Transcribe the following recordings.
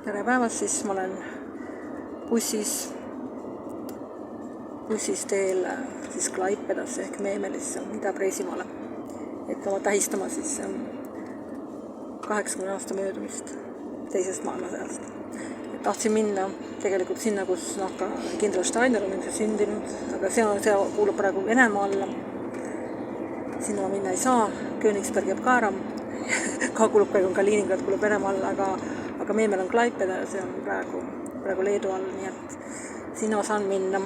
tere päevast, siis ma olen bussis teel siis Klaipedasse ehk Meemelisse, Ida-Preisimaale, et oma tähistama siis 80 aasta möödumist teisest maailmasõjast. Tahtsin minna tegelikult sinna, kus ka kindral Steiner on sündinud, aga see kuulub praegu Venemaa alla. Sinna ma minna ei saa, Königsberg jääb ka ära, ka kuulub praegu Kaliningrad kuulub Venemaa alla, aga Meemel on Klaipeda ja see on praegu Leedu all, nii et sinna ma saan minna.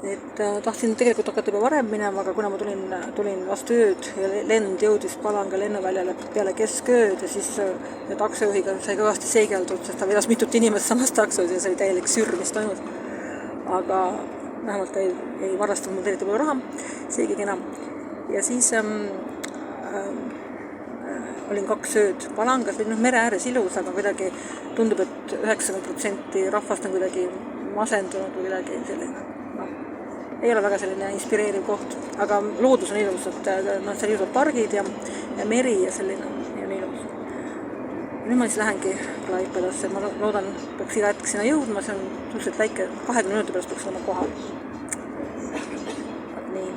Et tahtsin tegelikult hakata juba varem minema, aga kuna ma tulin vastu ööd ja lend jõudis Palanga lennuväljale peale keskööd ja siis taksojuhiga sai kõvasti seigeldud, sest ta vedas mitut inimest samas taksos ja see oli täielik sürr, mis toimus. Aga vähemalt ei varastanud mul eriti palju raha, seegi kena. Ja siis olin 2 ööd Palangas, või mere ääres ilus, aga kuidagi tundub, et 90% rahvast on kuidagi masendunud või kuidagi selline. Ei ole väga selline inspireeriv koht, aga loodus on ilus, et seal ilusad pargid ja meri ja selline on ilus. Nüüd ma siis lähengi Klaipedasse, ma loodan, peaks iga hetk sinna jõudma, see on suhteliselt väike, 20 minuti pärast peaks olema kohal. Nii,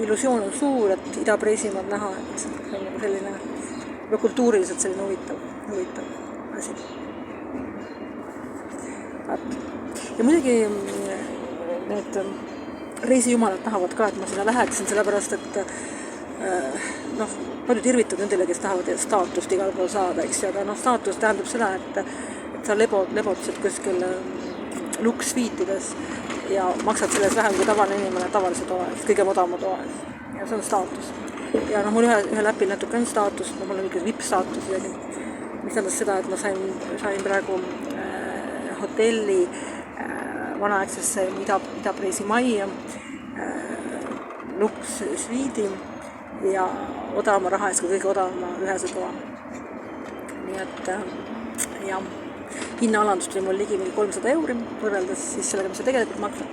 illusioon on suur, et Ida-Preisimaad näha, et see on selline kultuuriliselt selline huvitav asi. Ja muidugi need reisijumalad tahavad ka, et ma sinna läheksin, sellepärast, et paljud irvitavad nendele, kes tahavad staatust igal pool saada, eks, aga staatus tähendab seda, et sa lebotsid kuskil luksviitides ja maksad selles vähem kui tavaline inimene tavalise toa eest, kõige odavama toa eest. Ja see on staatus. Ja mul ühe läpil natuke on staatus, mul on ikka VIP-staatus isegi, mis tähendas seda, et ma sain praegu hotelli vanaaegsesse Ida-Preisi majja, luks-sviidi ja odavama raha eest, kui kõige odavama ühese toa. Nii et hinnaalandust oli mul ligi 300 € võrreldes siis sellega, mis see tegelikult maksab.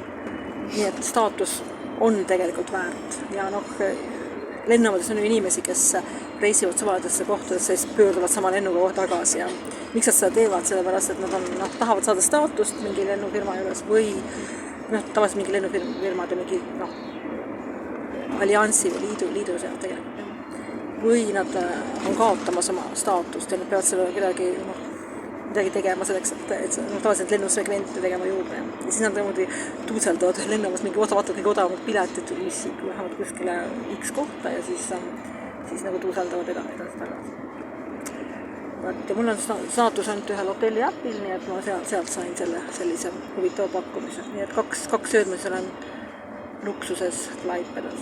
Nii et staatus on tegelikult väärt ja lennuvades on inimesi, kes reisivad samaladesse kohtadesse ja siis pöörduvad sama lennuga tagasi ja miks nad seda teevad, sellepärast, et nad tahavad saada staatust mingi lennufirma juures või tavaliselt mingi lennufirmad ja mingi alliansi või liidu seal tegelikult. Või nad on kaotamas oma staatust ja nad peavad selle midagi tegema selleks, et tavaliselt lennusegmente tegema juurde. Ja siis nad tuuseldavad lennumas mingi kõige odavamad piletid, mis lähevad kuskile X kohta ja siis tuuseldavad edasi tagasi. Ja mul on staatus ainult ühel hotelli äpil, nii et ma sealt sain sellise huvitava pakkumise. Nii et 2 ööd ma olen luksuses Klaipedas.